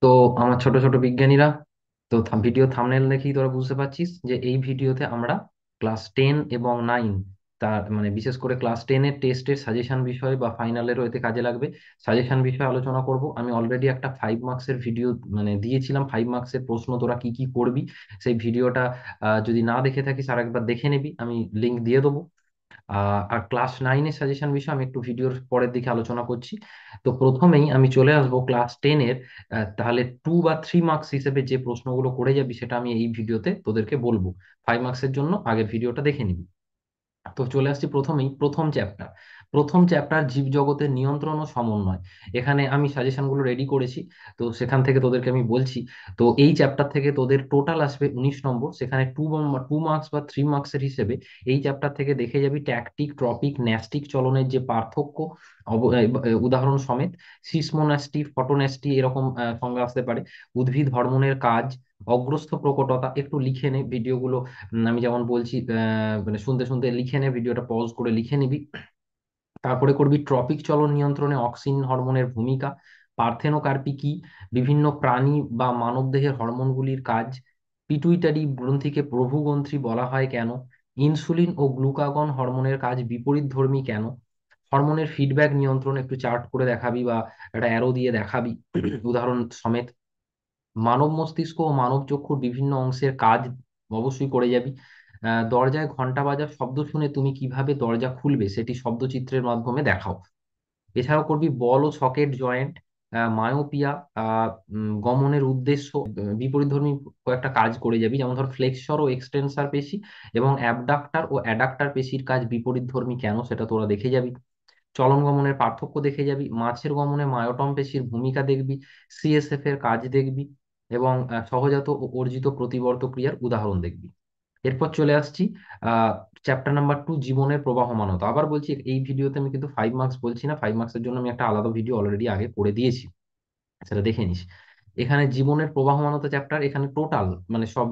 তো আমার ছোট ছোট বিজ্ঞানীরা, তো ভিডিও থাম্বনেল দেখেই তোরা বুঝতে পারছিস যে এই ভিডিওতে আমরা ক্লাস 10 এবং 9, তার মানে বিশেষ করে ক্লাস 10-এর টেস্টের সাজেশন বিষয় বা ফাইনালেরও এতে কাজে লাগবে সাজেশন বিষয়ে আলোচনা করব। আমি অলরেডি একটা 5 মার্কসের ভিডিও মানে দিয়েছিলাম, 5 মার্কসের প্রশ্ন তোরা কি কি করবি সেই ভিডিওটা যদি না দেখে থাকিস আর একবার দেখে নিবি, আমি লিংক দিয়ে দেবো। আর ক্লাস 9-এর সাজেশন বিষয়ে আমি একটু ভিডিওর পরের দিকে আলোচনা করছি। তো প্রথমেই আমি চলে আসবো ক্লাস 10-এর। তাহলে 2 বা 3 মার্কস হিসেবে যে প্রশ্নগুলো করে যাবি সেটা আমি এই ভিডিওতে তোদেরকে বলবো। 5 মার্কসের জন্য আগের ভিডিওটা দেখে নিবি। তো চলে আসছি প্রথমেই প্রথম চ্যাপ্টার জীবজগতের নিয়ন্ত্রণ ও সমন্বয়। এখানে আমি সাজেশনগুলো রেডি করেছি, তো সেখান থেকে তোদেরকে আমি বলছি। তো এই চ্যাপ্টার থেকে তোদের টোটাল আসবে 19 নম্বর, সেখানে 2 মার্কস বা 3 মার্কসের হিসেবে এই চ্যাপ্টার থেকে দেখে যাবি ট্যাকটিক, ট্রপিক, ন্যাস্টিক চলনের যে পার্থক্য, উদাহরণ সমেত। সিসমোন্যাস্টি, ফটোন্যাস্টি এরকম সংজ্ঞা আসতে পারে। উদ্ভিদ হরমোনের কাজ, অগ্রস্থ প্রকটতা, একটু লিখে নে ভিডিওগুলো। আমি যেমন বলছি মানে শুনতে শুনতে লিখে নে, ভিডিওটা পজ করে লিখে নিবি। তারপরে করবি ট্রপিক চলন নিয়ন্ত্রণে অক্সিন হরমোনের ভূমিকা, পার্থেনোকার্পি কি, বিভিন্ন প্রাণী বা মানবদেহের হরমোনগুলির কাজ, পিটুইটারি গ্রন্থিকে প্রভুগ্রন্থি বলা হয় কেন, ইনসুলিন ও গ্লুকাগন হরমোনের কাজ বিপরীতধর্মী কেন, হরমোনের ফিডব্যাক নিয়ন্ত্রণ একটু চার্ট করে দেখাবি বা একটা অ্যারো দিয়ে দেখাবি উদাহরণ সমেত। মানব মস্তিষ্ক ও মানব চক্ষুর বিভিন্ন অংশের কাজ অবশ্যই করে যাবি। দরজায় ঘন্টা বাজার শব্দ শুনে তুমি কিভাবে দরজা খুলবে সেটি শব্দচিত্রের মাধ্যমে দেখাও। এছাড়াও করবি বল ও সকেট জয়েন্ট, মায়োপিয়া, গমনের উদ্দেশ্য, বিপরীতধর্মী কয়েকটা কাজ করে যাবি, যেমন ধর ফ্লেক্সর ও এক্সটেনসার পেশি এবং অ্যাবডাক্টার ও অ্যাডাক্টার পেশির কাজ বিপরীতধর্মী কেন সেটা তোরা দেখে যাবি। চলন গমনের পার্থক্য দেখে যাবি, মাছের গমনে মায়োটম পেশির ভূমিকা দেখবি, সিএসএফ এর কাজ দেখবি এবং সহজাত ও অর্জিত প্রতিবর্ত ক্রিয়ার উদাহরণ দেখবি। এরপর চলে আসছি আহ চ্যাপ্টার নাম্বার 2, জীবনের প্রবাহমানতা। আবার বলছি, এই ভিডিওতে আমি কিন্তু 5 মার্কস বলছি না, 5 মার্কসের জন্য আমি একটা আলাদা ভিডিও অলরেডি আগে করে দিয়েছি, সেটা দেখে নিস। এখানে জীবনের প্রবাহমানতা চ্যাপ্টার, এখানে টোটাল মানে সব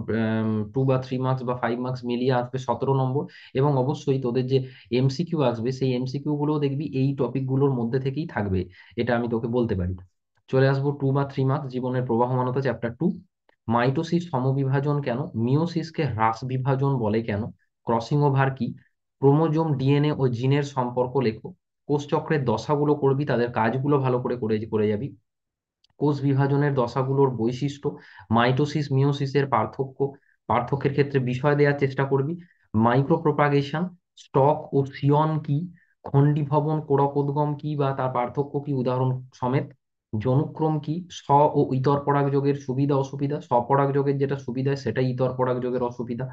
2 বা 3 মার্কস বা 5 মার্কস মিলিয়ে আসবে 17 নম্বর। এবং অবশ্যই তোদের যে এমসিকিউ আসবে সেই এমসিকিউ গুলো দেখবি এই টপিক গুলোর মধ্যে থেকেই থাকবে, এটা আমি তোকে বলতে পারি। চলে আসবো 2 বা 3 মার্কস জীবনের প্রবাহমানতা চ্যাপ্টার 2। মাইটোসিস সমবিভাজন কেন, মিওসিসকে হ্রাস বিভাজন বলে কেন, ক্রসিং ওভার কি, ক্রোমোজোম, ডিএনএ ও জিনের সম্পর্ক লেখো। কোষচক্রের দশাগুলো করবি, তাদের কাজগুলো ভালো করে করে করে যাবি। কোষ বিভাজনের দশাগুলোর বৈশিষ্ট্য, মাইটোসিস মিওসিসের পার্থক্যের ক্ষেত্রে বিষয় দেওয়ার চেষ্টা করবি। মাইক্রো প্রপাগেশন, স্টক ও সিয়ন কি, খণ্ডীভবন, কোড়কোদ্গম কি বা তার পার্থক্য কি উদাহরণ সমেত। জনুক্রম কি, ও ইতর পরাগযোগের সুবিধা অসুবিধা, স্বপরাগযোগের যেটা সুবিধা সেটাই ইতর পরাগযোগের অসুবিধা।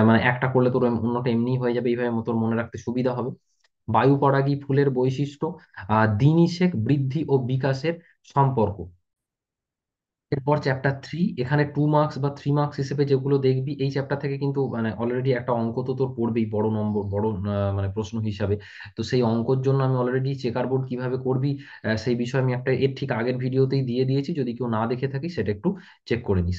মানে একটা করলে তোর অন্যটা এমনি হয়ে যাবে, এইভাবে তোর মনে রাখতে সুবিধা হবে। বায়ু পরাগী ফুলের বৈশিষ্ট্য, দিনিশেক, বৃদ্ধি ও বিকাশের সম্পর্ক। এরপর চ্যাপ্টার 3, এখানে 2 মার্কস বা 3 মার্কস হিসেবে যেগুলো দেখবি, এই চ্যাপ্টার থেকে কিন্তু মানে অলরেডি একটা অঙ্ক তো তোর পড়বেই বড় নম্বর, বড় মানে প্রশ্ন হিসাবে। তো সেই অঙ্কর জন্য আমি অলরেডি চেকার বোর্ড কিভাবে করবি সেই বিষয়ে আমি একটা এর ঠিক আগের ভিডিওতেই দিয়ে দিয়েছি, যদি কেউ না দেখে থাকি সেটা একটু চেক করে নিস।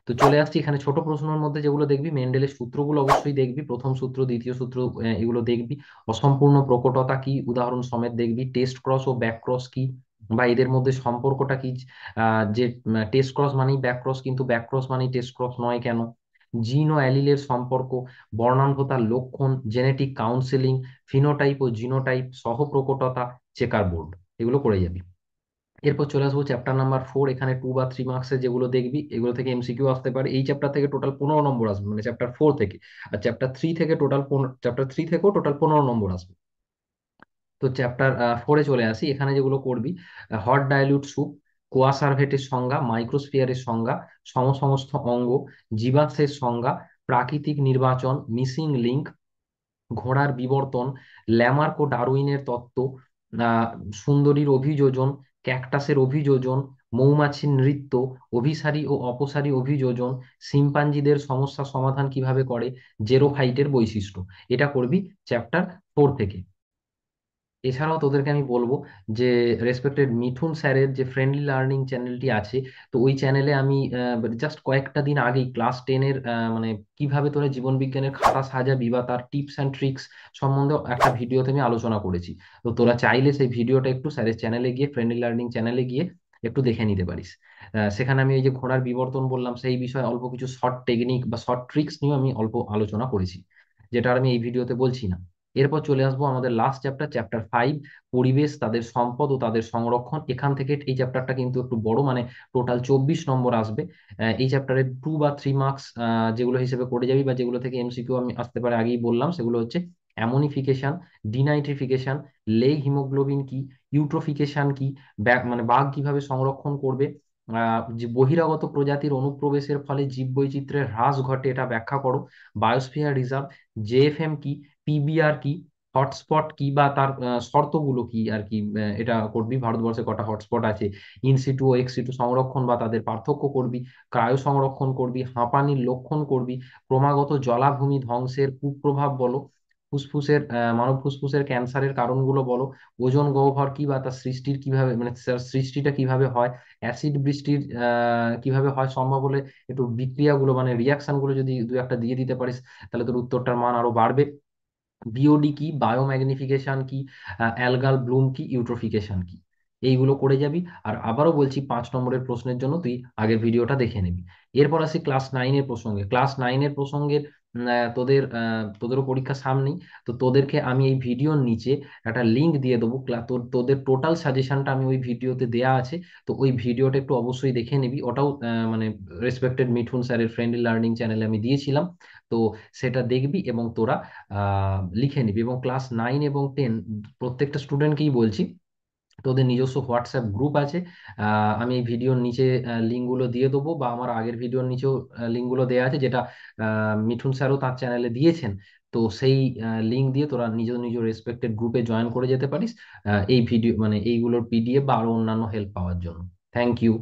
তো চলে আসছি এখানে ছোট প্রশ্নের মধ্যে যেগুলো দেখবি, মেন্ডেলের সূত্রগুলো অবশ্যই দেখবি, প্রথম সূত্র, দ্বিতীয় সূত্র, এগুলো দেখবি। অসম্পূর্ণ প্রকটতা কি উদাহরণ সমেত দেখবি। টেস্ট ক্রস ও ব্যাক ক্রস কি বা এদের মধ্যে সম্পর্কটা কি, যে টেস্ট ক্রস মানেই ব্যাক ক্রস কিন্তু ব্যাক ক্রস মানেই টেস্ট ক্রস নয় কেন, জিন ও অ্যালিলের সম্পর্ক, বর্ণান্ধতার লক্ষণ, জেনেটিক কাউন্সেলিং, ফিনোটাইপ ও জিনোটাইপ, সহপ্রকটতা, চেকার বোর্ড, এগুলো করে যাবি। এরপর চলে আসবো চ্যাপ্টার নাম্বার 4, এখানে 2 বা 3 মার্কসে যেগুলো দেখবি এগুলো থেকে এমসিকিউ আসতে পারে। এই চ্যাপ্টার থেকে টোটাল 15 নম্বর আসবে, মানে চ্যাপ্টার 4 থেকে। আর চ্যাপ্টার 3 থেকেও টোটাল 15 নম্বর আসবে। তো চ্যাপ্টার 4-এ চলে আসি, এখানে যেগুলো করবি, হট ডাইলিউট স্যুপ, কোয়াসার্ভেটের সংজ্ঞা, মাইক্রোস্ফিয়ারের সংজ্ঞা, সমসমস্ত অঙ্গ, জীবাশ্মের সংজ্ঞা, প্রাকৃতিক নির্বাচন, মিসিং লিঙ্ক, ঘোড়ার বিবর্তন, ল্যামার্ক ও ডারউইনের তত্ত্ব, আহ সুন্দরীর অভিযোজন, ক্যাকটাসের অভিযোজন, মৌমাছির নৃত্য, অভিসারী ও অপসারী অভিযোজন, শিম্পাঞ্জিদের সমস্যা সমাধান কিভাবে করে, জেরোফাইটের বৈশিষ্ট্য। এটা করবি চ্যাপ্টার 4 থেকে। এছাড়াও তোদেরকে আমি বলবো যে রেসপেক্টেড মিঠুন স্যারের যে ফ্রেন্ডলি লার্নিং চ্যানেলটি আছে, তো ওই চ্যানেলে আমি জাস্ট কয়েকটা দিন আগেই ক্লাস 10-এর মানে কিভাবে তোরা জীবন বিজ্ঞানের খাতা সাজাবি বা তার টিপস অ্যান্ড ট্রিক্স সম্বন্ধে একটা ভিডিওতে আমি আলোচনা করেছি। তো তোরা চাইলে সেই ভিডিওটা একটু স্যারের চ্যানেলে গিয়ে, ফ্রেন্ডলি লার্নিং চ্যানেলে গিয়ে একটু দেখে নিতে পারিস। সেখানে আমি এই যে ঘোড়ার বিবর্তন বললাম সেই বিষয়ে অল্প কিছু শর্ট টেকনিক বা শর্ট ট্রিক্স নিয়েও আমি অল্প আলোচনা করেছি, যেটা আর আমি এই ভিডিওতে বলছি না। এরপর চলে আসবো আমাদের লাস্ট চ্যাপ্টার, চ্যাপ্টার 5, পরিবেশ, তাদের সম্পদ ও তাদের সংরক্ষণ। এখান থেকে এই চ্যাপ্টারটা কিন্তু একটু বড়, মানে টোটাল 24 নম্বর আসবে। এই চ্যাপ্টারে 2 বা 3 মার্কস যেগুলো হিসেবে করে যাবি বা যেগুলো থেকে এমসিকিউ আমি আসতে পারে আগেই বললাম, সেগুলো হচ্ছে অ্যামোনিফিকেশন, ডিনাইট্রিফিকেশন, লেগ হিমোগ্লোবিন কি, ইউট্রোফিকেশন কি, মানে বাঘ কিভাবে সংরক্ষণ করবে, যে বহিরাগত প্রজাতির অনুপ্রবেশের ফলে জীববৈচিত্র্যের হ্রাস ঘটে এটা ব্যাখ্যা করো, বায়োস্ফিয়ার রিজার্ভ, জেএফএম কি, পিবিআর কি, হটস্পট কি বা তার শর্তগুলো কি আর কি, এটা করবি। ভারতবর্ষে কটা হটস্পট আছে, ইনসিটু ও এক্সিটু সংরক্ষণ বা তাদের পার্থক্য করবি, ক্রায়ো সংরক্ষণ করবি, হাঁপানির লক্ষণ করবি, ক্রমাগত জলাভূমি ধ্বংসের কুপ্রভাব বলো, ফুসফুসের মানব ফুসফুসের ক্যান্সারের কারণগুলো বলো, ওজোন গহ্বর কি বা তার সৃষ্টির কিভাবে, মানে তার সৃষ্টিটা কিভাবে হয়, অ্যাসিড বৃষ্টির কিভাবে হয়, সম্ভব হলে একটু বিক্রিয়াগুলো মানে রিয়াকশন গুলো যদি দু একটা দিয়ে দিতে পারিস তাহলে তোর উত্তরটার মান আরো বাড়বে। বিওডি কি, বায়োম্যাগনিফিকেশন কি, অ্যালগাল ব্লুম কি, ইউট্রোফিকেশন কি, এইগুলো করে যাবি। আর আবারও বলছি 5 নম্বরের প্রশ্নের জন্য তুই আগের ভিডিওটা দেখে নিবি। এরপর আসি ক্লাস 9-এর প্রসঙ্গে। ক্লাস 9-এর প্রসঙ্গের তোদেরও পরীক্ষা সামনেই, তো তোদেরকে আমি এই ভিডিওর নিচে একটা লিঙ্ক দিয়ে দেবো। তোদের টোটাল সাজেশনটা আমি ওই ভিডিওতে দেয়া আছে, তো ওই ভিডিওটা একটু অবশ্যই দেখে নিবি। ওটাও মানে রেসপেক্টেড মিঠুন স্যারের ফ্রেন্ডলি লার্নিং চ্যানেলে আমি দিয়েছিলাম। তো সেটা দেখবি এবং তোরা লিখে নিবি। এবং ক্লাস 9 এবং 10 প্রত্যেকটা স্টুডেন্টকেই বলছি, তোদের নিজস্ব হোয়াটসঅ্যাপ গ্রুপ আছে। আমি এই ভিডিওর নিচে লিঙ্কগুলো দিয়ে দেবো, বা আমার আগের ভিডিওর নিচেও লিঙ্কগুলো দেওয়া আছে, যেটা মিঠুন স্যারও তার চ্যানেলে দিয়েছেন। তো সেই লিঙ্ক দিয়ে তোরা নিজ নিজ রেসপেক্টেড গ্রুপে জয়েন করে যেতে পারিস, এই ভিডিও মানে এইগুলোর পিডিএফ বা আরো অন্যান্য হেল্প পাওয়ার জন্য। Thank you.